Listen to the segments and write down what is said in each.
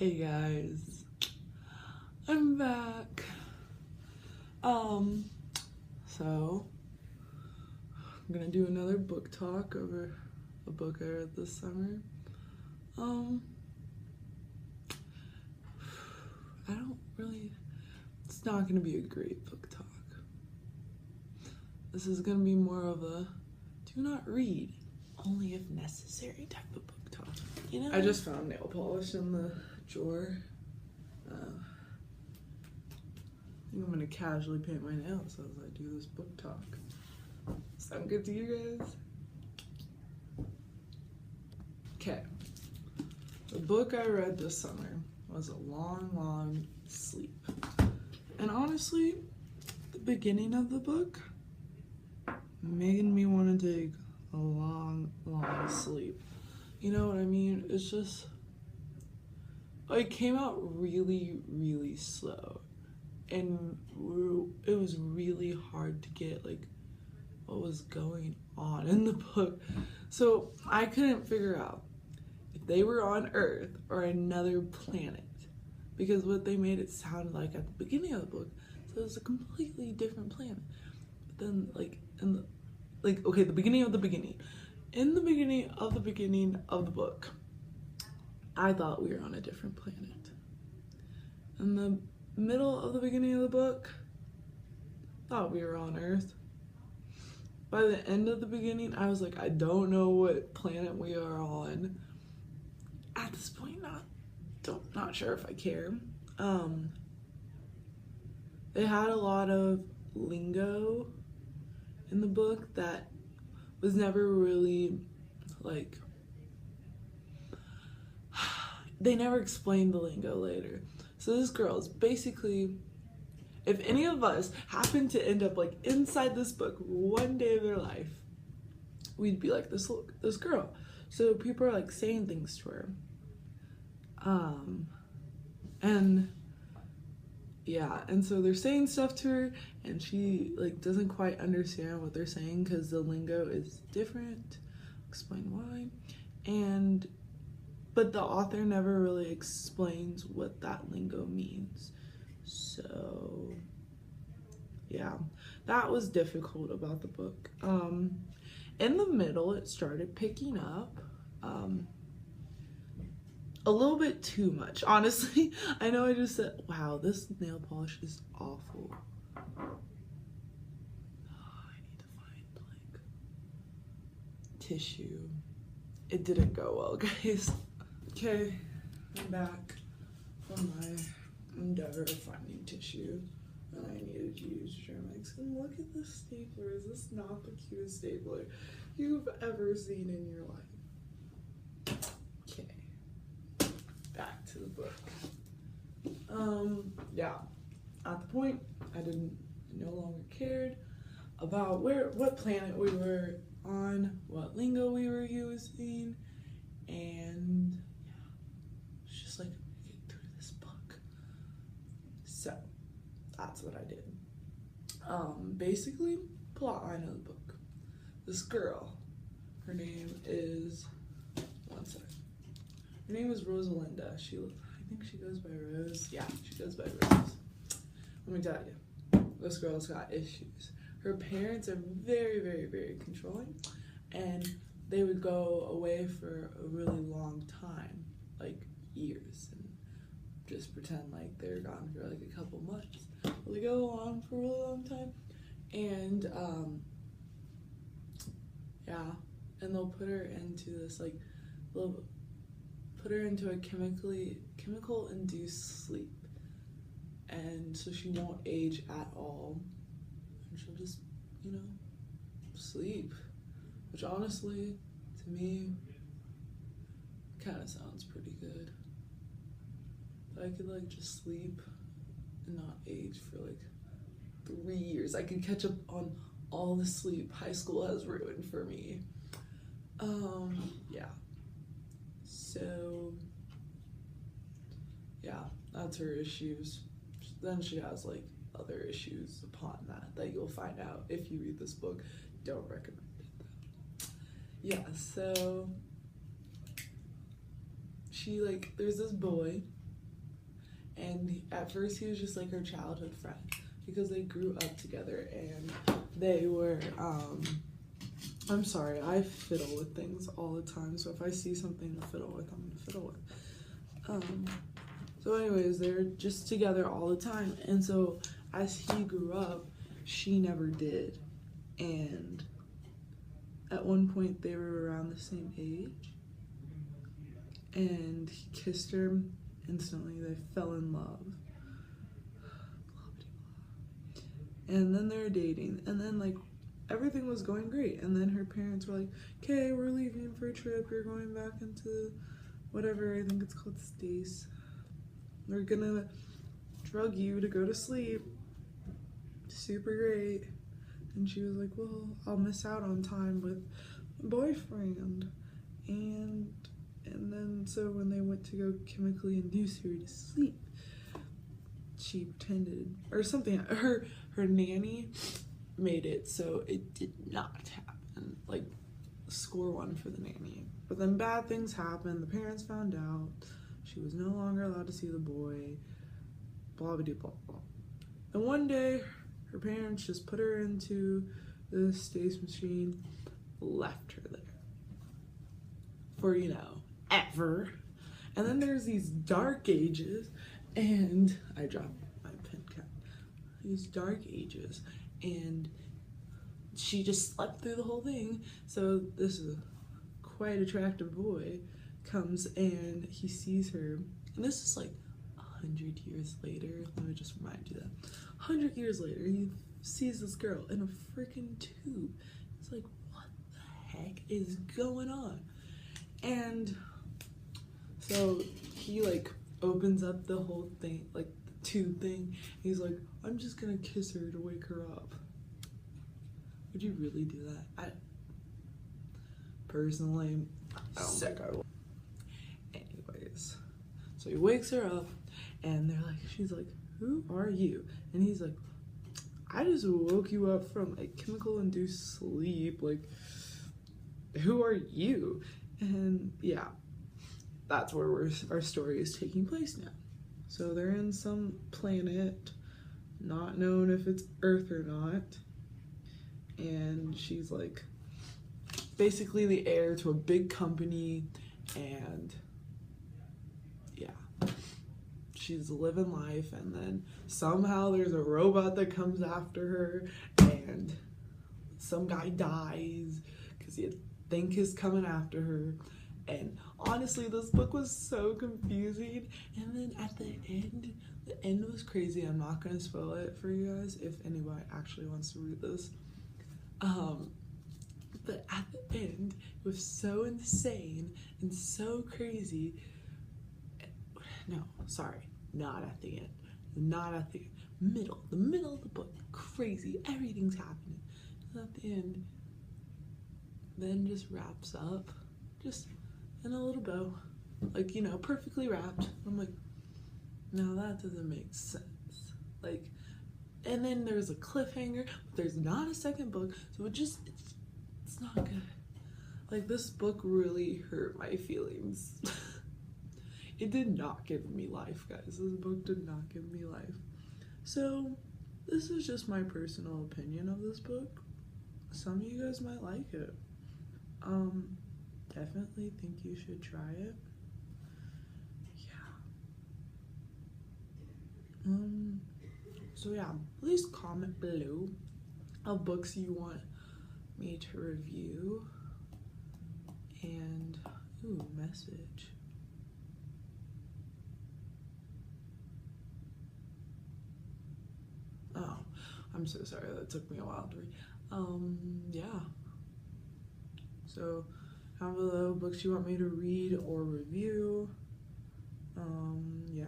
Hey guys, I'm back. So I'm gonna do another book talk over a book I read this summer. It's not gonna be a great book talk. This is gonna be more of a do not read, only if necessary type of book talk. You know? I just found nail polish in the drawer. I think I'm gonna casually paint my nails as I do this book talk. Sound good to you guys? Okay. The book I read this summer was A Long Sleep. And honestly, the beginning of the book made me want to take a long sleep. You know what I mean? It's just, it came out really slow. And it was really hard to get what was going on in the book. So I couldn't figure out if they were on Earth or another planet, because what they made it sound like at the beginning of the book, so it was a completely different planet. But then the beginning of the beginning. In the beginning of the book, I thought we were on a different planet. In the middle of the beginning of the book, thought we were on Earth. By the end of the beginning, I was like, I don't know what planet we are on. At this point, not sure if I care. They had a lot of lingo in the book that was never really they never explained the lingo later. So this girl is basically, if any of us happen to end up inside this book one day of their life, we'd be like this girl. So people are saying things to her. And so they're saying stuff to her, and she doesn't quite understand what they're saying because the lingo is different. I'll explain why. But the author never really explains what that lingo means. So yeah, that was difficult about the book. In the middle, it started picking up a little bit too much, honestly. I know I just said, wow, this nail polish is awful. Oh, I need to find tissue. It didn't go well, guys. Okay, I'm back from my endeavor of finding tissue, and I needed to use Germex. And look at this stapler. Is this not the cutest stapler you've ever seen in your life? Okay, back to the book. Yeah, at the point I no longer cared about what planet we were on, what lingo we were using, and yeah, it's just get through this book. So that's what I did. Basically, plot line of the book. This girl, her name is, her name is Rosalinda. I think she goes by Rose. Yeah, she goes by Rose. Let me tell you, this girl's got issues. Her parents are very controlling, and they would go away for a really long time, years, and just pretend they're gone for a couple months. Well, they go on for a really long time, and and they'll put her into this they'll put her into a chemical induced sleep, and so she won't age at all, and she'll just sleep, which honestly to me kind of sounds pretty good. I could just sleep and not age for 3 years. I could catch up on all the sleep high school has ruined for me. Yeah. So yeah, that's her issues. Then she has other issues upon that you'll find out if you read this book. Don't recommend it though. Yeah, so she there's this boy And at first he was just like her childhood friend because they grew up together and they were, I'm sorry, I fiddle with things all the time. So if I see something to fiddle with, I'm gonna fiddle with. So anyways, they're just together all the time. And so as he grew up, she never did. And at one point they were around the same age. And he kissed her instantly. They fell in love. And then they were dating. And then like everything was going great. And then her parents were like, okay, we're leaving for a trip. You're going back into whatever, I think it's called Stace. We're gonna drug you to go to sleep. Super great. And she was like, well, I'll miss out on time with my boyfriend. And then so when they went to go chemically induce her to sleep, she pretended, or something, her nanny made it so it did not happen. Like, score 1 for the nanny. But then bad things happened. The parents found out. She was no longer allowed to see the boy. Blah blah blah blah. And one day, her parents just put her into the Stace machine, left her there for, you know, ever. And then there's these dark ages, and I dropped my pen cap. These dark ages, and she just slept through the whole thing. So this is a quite attractive boy comes and he sees her, and this is like 100 years later. Let me just remind you that 100 years later he sees this girl in a freaking tube. It's like, what the heck is going on? And so he like opens up the whole thing, like the tube thing. He's like, I'm just gonna kiss her to wake her up. Would you really do that? I personally, I don't think I would. Anyways, so he wakes her up, and they're like, she's like, who are you? And he's like, I just woke you up from a chemical-induced sleep. Like, who are you? And yeah, that's where our story is taking place now. So they're in some planet, not known if it's Earth or not. And she's like basically the heir to a big company, and yeah, she's living life, and then somehow there's a robot that comes after her, and some guy dies because you think he's coming after her. And honestly, this book was so confusing, and then at the end was crazy. I'm not gonna spoil it for you guys if anybody actually wants to read this. But at the end, it was so insane and so crazy. No, sorry, not at the end. Not at the middle. The middle of the book, crazy. Everything's happening. And at the end, then just wraps up, just in a little bow, like, you know, perfectly wrapped. I'm like, no, that doesn't make sense. Like, and then there's a cliffhanger, but there's not a second book, so it's not good. Like, this book really hurt my feelings. It did not give me life, guys. This book did not give me life. So, this is just my personal opinion of this book. Some of you guys might like it. Definitely think you should try it. Yeah. So yeah, please comment below of books you want me to review. And, ooh, message. Oh, I'm so sorry, that took me a while to read. Yeah. So, comment below books you want me to read or review. Yeah.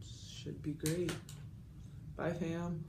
Should be great. Bye, fam.